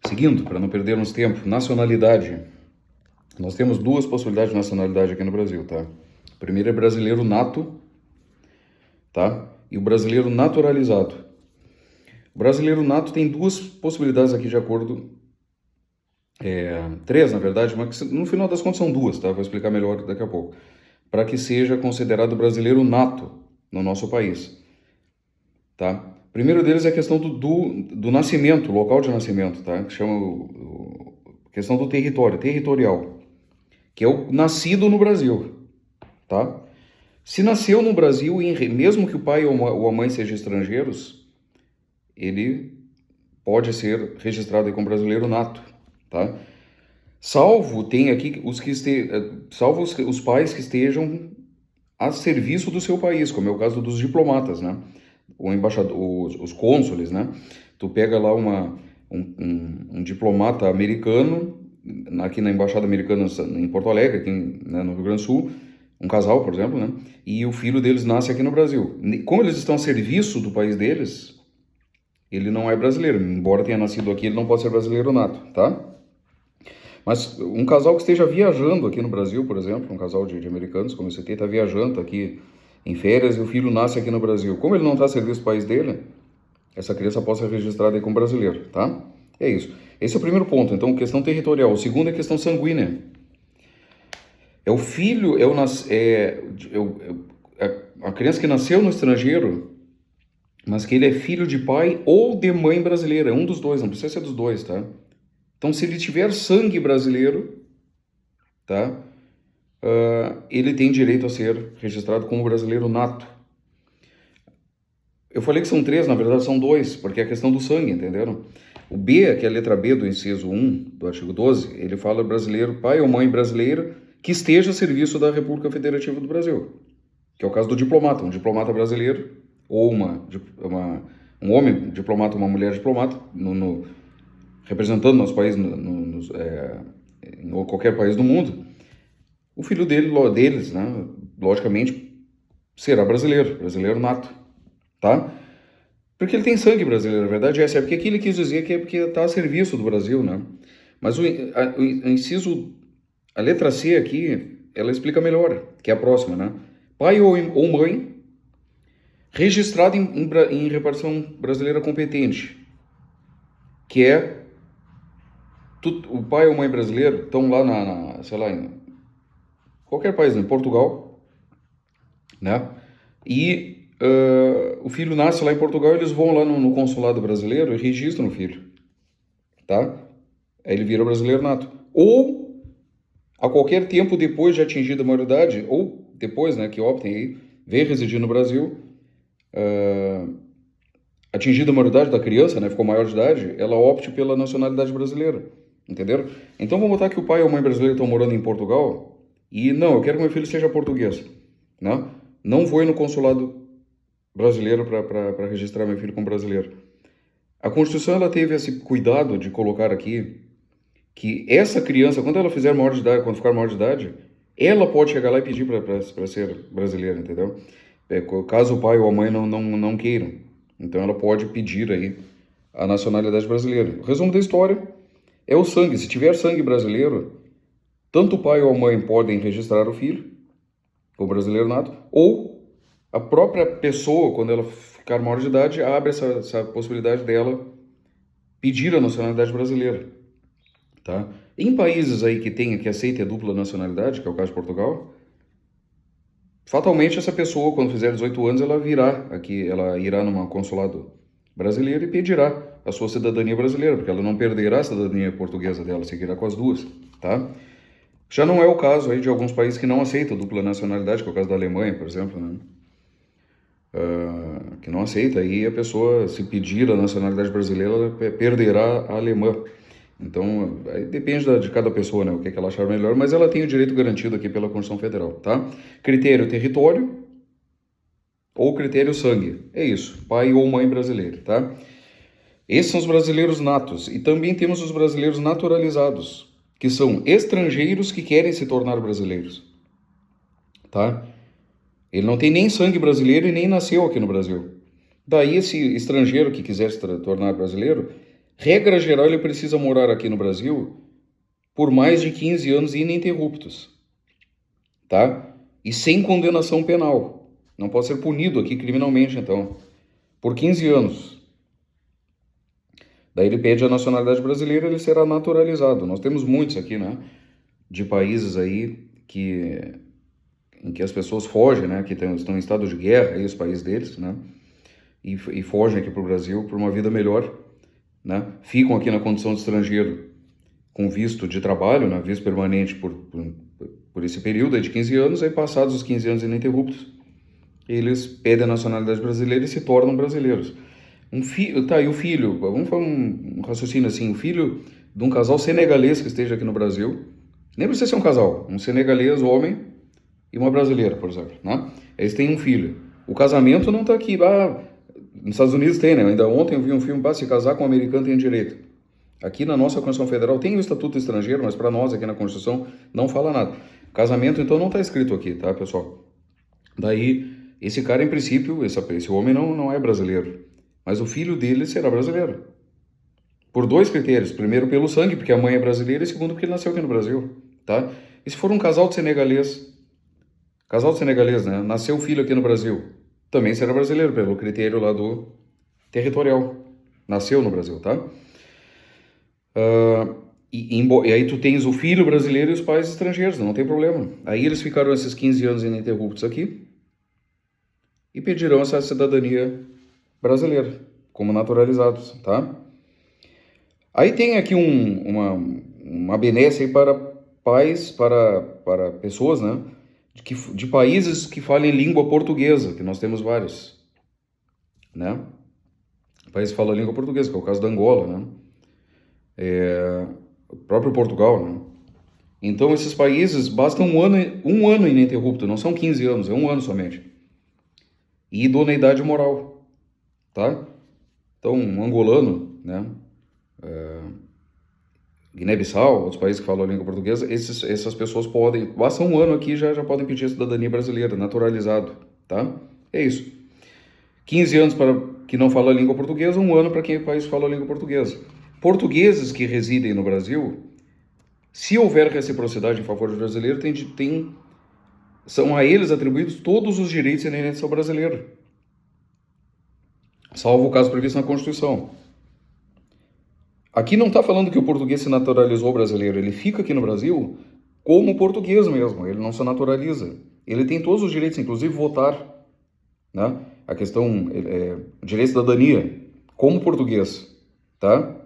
Seguindo, para não perdermos tempo, nacionalidade. Nós temos duas possibilidades de nacionalidade aqui no Brasil, tá? O primeiro é brasileiro nato, tá? E o brasileiro naturalizado. O brasileiro nato tem duas possibilidades aqui de acordo, três na verdade, mas no final das contas são duas, tá? Vou explicar melhor daqui a pouco. Para que seja considerado brasileiro nato no nosso país, tá? O primeiro deles é a questão do nascimento, local de nascimento, tá? Que chama questão do territorial, que é o nascido no Brasil, tá? Se nasceu no Brasil, mesmo que o pai ou a mãe sejam estrangeiros, ele pode ser registrado aí como brasileiro nato, tá? Salvo tem aqui salvo os pais que estejam a serviço do seu país, como é o caso dos diplomatas, né? O embaixador, os cônsules, né? Tu pega lá um diplomata americano aqui na embaixada americana em Porto Alegre, aqui, né, no Rio Grande do Sul, um casal, por exemplo, né? E o filho deles nasce aqui no Brasil. Como eles estão a serviço do país deles, ele não é brasileiro. Embora tenha nascido aqui, ele não pode ser brasileiro nato, tá? Mas um casal que esteja viajando aqui no Brasil, por exemplo, um casal de americanos, como eu citei, está viajando, tá aqui em férias e o filho nasce aqui no Brasil. Como ele não está a serviço do país dele, essa criança pode ser registrada aí como brasileiro, tá? É isso. Esse é o primeiro ponto, então, questão territorial. O segundo é questão sanguínea. É o filho, a criança que nasceu no estrangeiro, mas que ele é filho de pai ou de mãe brasileira. É um dos dois, não precisa ser dos dois, tá? Então, se ele tiver sangue brasileiro, tá? Ele tem direito a ser registrado como brasileiro nato. Eu falei que são três, na verdade são dois, porque é a questão do sangue, entenderam? O B, que é a letra B do inciso 1 do artigo 12, ele fala brasileiro, pai ou mãe brasileira que esteja a serviço da República Federativa do Brasil, que é o caso do diplomata, um diplomata brasileiro, ou um homem diplomata, uma mulher diplomata, representando nosso país em qualquer país do mundo. O filho deles, né, logicamente, será brasileiro nato, tá? Porque ele tem sangue brasileiro, a verdade é essa. É porque aqui ele quis dizer que é porque está a serviço do Brasil, né? Mas o inciso, a letra C aqui, ela explica melhor, que é a próxima, né? Pai ou mãe registrado em repartição brasileira competente, que é o pai ou mãe brasileiro estão lá sei lá, em qualquer país, em Portugal, né? E o filho nasce lá em Portugal, eles vão lá no consulado brasileiro e registram o filho, tá? Aí ele vira brasileiro nato. Ou, a qualquer tempo depois de atingida a maioridade, ou depois, né, que optem aí, vem residir no Brasil, atingida a maioridade da criança, né, ficou maior de idade, ela opte pela nacionalidade brasileira, entenderam? Então vamos botar que o pai ou mãe brasileiro estão morando em Portugal e, não, eu quero que meu filho seja português, né? Não vou ir no consulado brasileiro para registrar meu filho como brasileiro. A Constituição ela teve esse cuidado de colocar aqui que essa criança, quando ela fizer maior de idade, quando ficar maior de idade, ela pode chegar lá e pedir para ser brasileira, entendeu? Caso o pai ou a mãe não queiram. Então ela pode pedir aí a nacionalidade brasileira. O resumo da história é o sangue. Se tiver sangue brasileiro, tanto o pai ou a mãe podem registrar o filho como brasileiro nato, ou a própria pessoa, quando ela ficar maior de idade, abre essa possibilidade dela pedir a nacionalidade brasileira, tá? Em países aí que aceitem a dupla nacionalidade, que é o caso de Portugal, fatalmente essa pessoa, quando fizer 18 anos, ela irá num consulado brasileiro e pedirá a sua cidadania brasileira, porque ela não perderá a cidadania portuguesa dela, seguirá com as duas, tá? Já não é o caso aí de alguns países que não aceitam a dupla nacionalidade, que é o caso da Alemanha, por exemplo, né? Que não aceita, aí a pessoa, se pedir a nacionalidade brasileira, ela perderá a alemã. Então, aí depende de cada pessoa, né, o que ela achar melhor, mas ela tem o direito garantido aqui pela Constituição Federal, tá? Critério território ou critério sangue, é isso, pai ou mãe brasileiro, tá? Esses são os brasileiros natos, e também temos os brasileiros naturalizados, que são estrangeiros que querem se tornar brasileiros, tá? Ele não tem nem sangue brasileiro e nem nasceu aqui no Brasil. Daí esse estrangeiro que quiser se tornar brasileiro, Regra geral, ele precisa morar aqui no Brasil por mais de 15 anos ininterruptos, tá? E sem condenação penal. Não pode ser punido aqui criminalmente, então, por 15 anos. Daí ele pede a nacionalidade brasileira, ele será naturalizado. Nós temos muitos aqui, né? De países aí em que as pessoas fogem, né? Que estão em estado de guerra, aí os países deles, né? E fogem aqui para o Brasil por uma vida melhor, né? Ficam aqui na condição de estrangeiro com visto de trabalho, né? Visto permanente por esse período aí de 15 anos, aí passados os 15 anos ininterruptos, eles pedem a nacionalidade brasileira e se tornam brasileiros. Tá, e o filho, vamos fazer um raciocínio assim, o filho de um casal senegalês que esteja aqui no Brasil, nem precisa ser um casal, um senegalês, homem, e uma brasileira, por exemplo, né? Eles têm um filho. O casamento não está aqui, nos Estados Unidos tem, né? Ainda ontem eu vi um filme, se casar com um americano tem direito. Aqui na nossa Constituição Federal tem o Estatuto Estrangeiro, mas para nós aqui na Constituição não fala nada. Casamento, então, não está escrito aqui, tá, pessoal? Daí, esse cara, em princípio, esse homem não é brasileiro, mas o filho dele será brasileiro. Por dois critérios. Primeiro, pelo sangue, porque a mãe é brasileira, e segundo, porque ele nasceu aqui no Brasil, tá? E se for um casal de senegalês, né? Nasceu o filho aqui no Brasil, também será brasileiro, pelo critério lá do territorial. Nasceu no Brasil, tá? E aí tu tens o filho brasileiro e os pais estrangeiros, não tem problema. Aí eles ficaram esses 15 anos ininterruptos aqui e pedirão essa cidadania brasileira, como naturalizados, tá? Aí tem aqui uma benesse aí para pais, para pessoas, né? De países que falem língua portuguesa, que nós temos vários, né? Países que falam língua portuguesa, que é o caso da Angola, né? O próprio Portugal, né? Então, esses países, basta um ano ininterrupto, não são 15 anos, é um ano somente. E idoneidade moral, tá? Então, um angolano, né? Guiné-Bissau, outros países que falam a língua portuguesa, essas pessoas podem, basta um ano aqui, já podem pedir a cidadania brasileira, naturalizado, tá? É isso. 15 anos para que não fala a língua portuguesa, um ano para quem é país fala a língua portuguesa. Portugueses que residem no Brasil, se houver reciprocidade em favor do brasileiro, são a eles atribuídos todos os direitos inerentes ao brasileiro, salvo o caso previsto na Constituição. Aqui não está falando que o português se naturalizou brasileiro, ele fica aqui no Brasil como português mesmo, ele não se naturaliza. Ele tem todos os direitos, inclusive votar, né? A questão, direito de cidadania, como português, tá?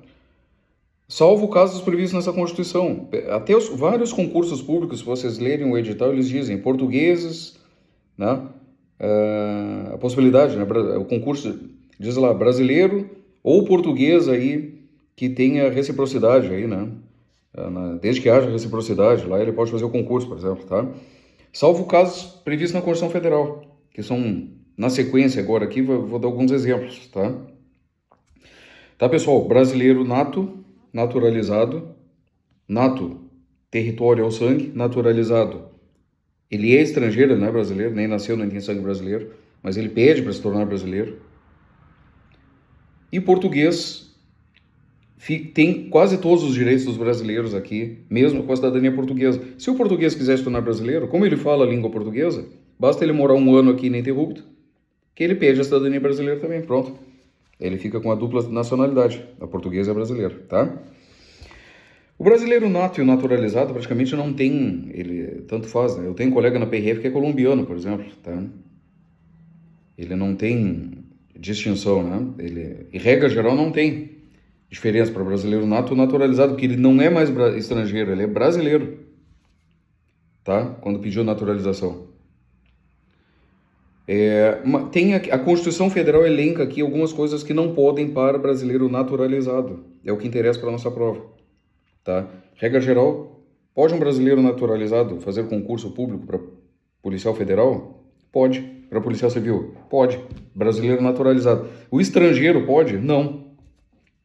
Salvo casos previstos nessa Constituição. Até vários concursos públicos, se vocês lerem o edital, eles dizem portugueses, né? A possibilidade, né? O concurso diz lá, brasileiro ou português aí que tenha reciprocidade aí, né? Desde que haja reciprocidade, lá ele pode fazer o concurso, por exemplo, tá? Salvo casos previstos na Constituição Federal, que são, na sequência agora aqui, vou dar alguns exemplos, tá? Tá, pessoal? Brasileiro nato, naturalizado, nato, território ao sangue, naturalizado. Ele é estrangeiro, não é brasileiro, nem nasceu, nem tem sangue brasileiro, mas ele pede para se tornar brasileiro. E português tem quase todos os direitos dos brasileiros aqui, mesmo com a cidadania portuguesa. Se o português quiser se tornar brasileiro, como ele fala a língua portuguesa, basta ele morar um ano aqui ininterrupto, que ele pede a cidadania brasileira também, pronto. Ele fica com a dupla nacionalidade, a portuguesa e a brasileira, tá? O brasileiro nato e o naturalizado praticamente não tem, ele tanto faz, né? Eu tenho um colega na PRF que é colombiano, por exemplo, tá? Ele não tem distinção, né? Em regra geral, não tem diferença para brasileiro nato ou naturalizado, porque ele não é mais estrangeiro, ele é brasileiro, tá? Quando pediu naturalização. Tem a Constituição Federal elenca aqui algumas coisas que não podem para brasileiro naturalizado. É o que interessa para a nossa prova, tá? Regra geral, pode um brasileiro naturalizado fazer concurso público para policial federal? Pode. Para policial civil? Pode. Brasileiro naturalizado. O estrangeiro pode? Não.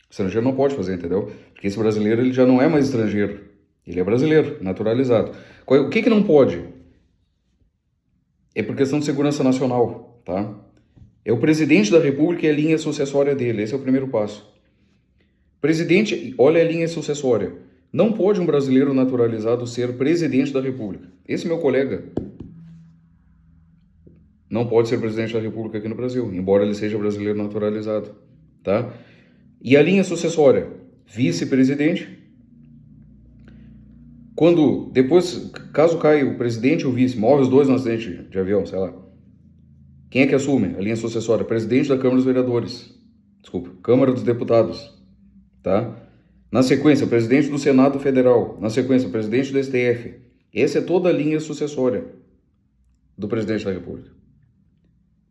O estrangeiro não pode fazer, entendeu? Porque esse brasileiro ele já não é mais estrangeiro. Ele é brasileiro, naturalizado. O que não pode? É por questão de segurança nacional, tá? É o presidente da República e a linha sucessória dele. Esse é o primeiro passo. Presidente, olha a linha sucessória. Não pode um brasileiro naturalizado ser presidente da República. Esse meu colega não pode ser presidente da República aqui no Brasil, embora ele seja brasileiro naturalizado, tá? E a linha sucessória, vice-presidente. Quando, depois, caso caia o presidente e o vice, morre os dois no acidente de avião, sei lá. Quem é que assume a linha sucessória? Presidente da Câmara dos Vereadores. Desculpa, Câmara dos Deputados, tá? Na sequência, presidente do Senado Federal. Na sequência, presidente do STF. Essa é toda a linha sucessória do presidente da República.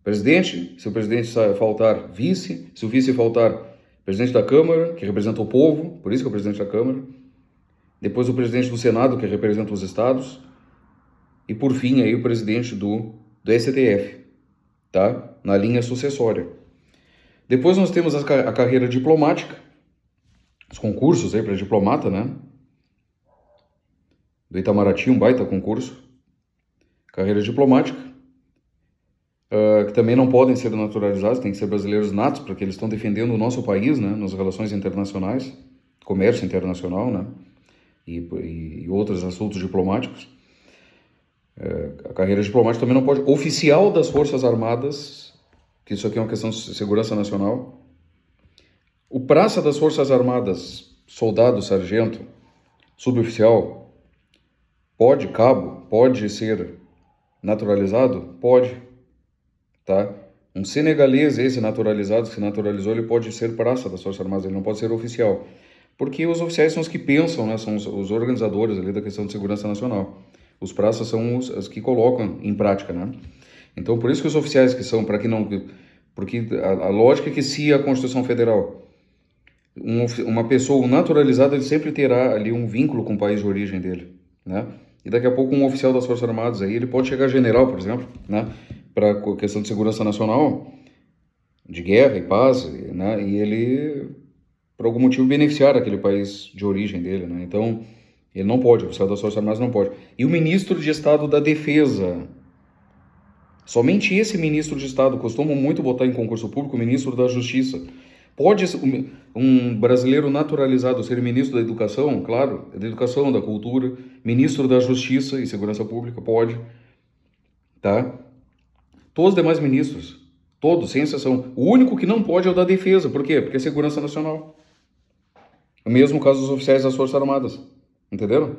Presidente, se o presidente faltar, vice. Se o vice faltar, presidente da Câmara, que representa o povo, por isso que é o presidente da Câmara. Depois o presidente do Senado, que representa os estados. E por fim, aí, o presidente do STF, tá? Na linha sucessória. Depois nós temos a carreira diplomática, os concursos aí para diplomata, né? Do Itamaraty, um baita concurso. Carreira diplomática, que também não podem ser naturalizados, tem que ser brasileiros natos, porque eles estão defendendo o nosso país, né? Nas relações internacionais, comércio internacional, né? E outros assuntos diplomáticos. A carreira diplomática também não pode. Oficial das Forças Armadas, que isso aqui é uma questão de segurança nacional. O praça das Forças Armadas, soldado, sargento, suboficial, pode, cabo, pode ser naturalizado? Pode, tá? Um senegalês, esse naturalizado, que se naturalizou, ele pode ser praça das Forças Armadas, ele não pode ser oficial. Porque os oficiais são os que pensam, né? São os organizadores ali da questão de segurança nacional. Os praças são os que colocam em prática, né? Então, por isso que os oficiais que são, para que não... Porque a lógica é que se a Constituição Federal, uma pessoa naturalizada, ele sempre terá ali um vínculo com o país de origem dele, né? E daqui a pouco um oficial das Forças Armadas aí, ele pode chegar a general, por exemplo, né? Para questão de segurança nacional, de guerra e paz, né? E ele, por algum motivo, beneficiar aquele país de origem dele, né? Então, ele não pode, o oficial das Forças Armadas não pode. E o ministro de Estado da Defesa, somente esse ministro de Estado, costumam muito botar em concurso público o ministro da Justiça. Pode um brasileiro naturalizado ser ministro da Educação? Claro, da Educação, da Cultura, ministro da Justiça e Segurança Pública, pode, tá? Todos os demais ministros, todos, sem exceção. O único que não pode é o da Defesa. Por quê? Porque é segurança nacional. O mesmo caso dos oficiais das Forças Armadas. Entenderam?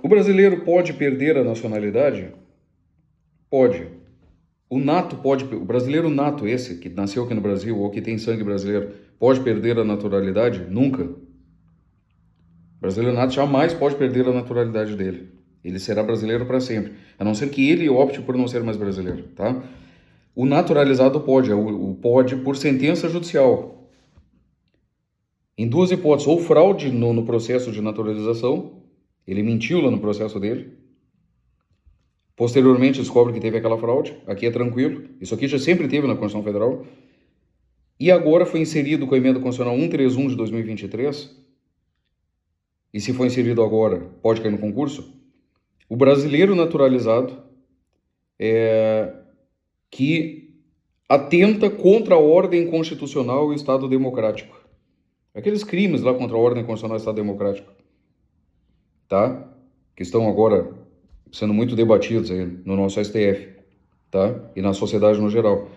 O brasileiro pode perder a nacionalidade? Pode. O brasileiro nato, esse que nasceu aqui no Brasil ou que tem sangue brasileiro, pode perder a naturalidade? Nunca. O brasileiro nato jamais pode perder a naturalidade dele. Ele será brasileiro para sempre, a não ser que ele opte por não ser mais brasileiro, tá? O naturalizado pode, pode por sentença judicial. Em duas hipóteses, ou fraude no processo de naturalização, ele mentiu lá no processo dele, posteriormente descobre que teve aquela fraude, aqui é tranquilo, isso aqui já sempre teve na Constituição Federal, e agora foi inserido com a Emenda Constitucional 131 de 2023, e se for inserido agora, pode cair no concurso, o brasileiro naturalizado que atenta contra a ordem constitucional e o Estado democrático. Aqueles crimes lá contra a ordem constitucional e o Estado democrático, tá? Que estão agora sendo muito debatidos aí no nosso STF, tá? E na sociedade no geral.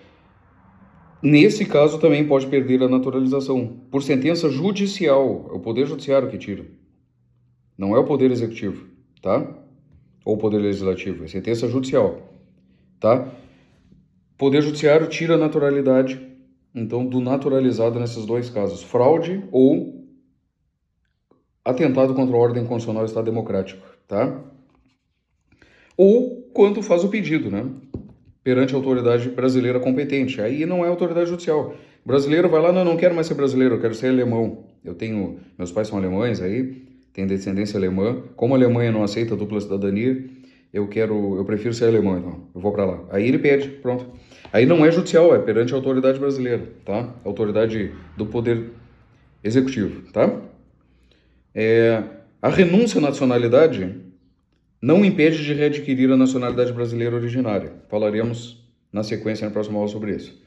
Nesse caso também pode perder a naturalização por sentença judicial. É o Poder Judiciário que tira. Não é o Poder Executivo, tá? Ou o Poder Legislativo. É sentença judicial, tá? Poder Judiciário tira a naturalidade, então, do naturalizado nesses dois casos. Fraude ou atentado contra a ordem constitucional e Estado democrático, tá? Ou quando faz o pedido, né? Perante a autoridade brasileira competente. Aí não é autoridade judicial. O brasileiro vai lá, não quero mais ser brasileiro, eu quero ser alemão. Meus pais são alemães aí, tenho descendência alemã. Como a Alemanha não aceita dupla cidadania, eu prefiro ser alemão, então. Eu vou para lá. Aí ele pede, pronto. Aí não é judicial, é perante a autoridade brasileira, tá? Autoridade do Poder Executivo, tá? A renúncia à nacionalidade não impede de readquirir a nacionalidade brasileira originária. Falaremos na sequência, na próxima aula, sobre isso.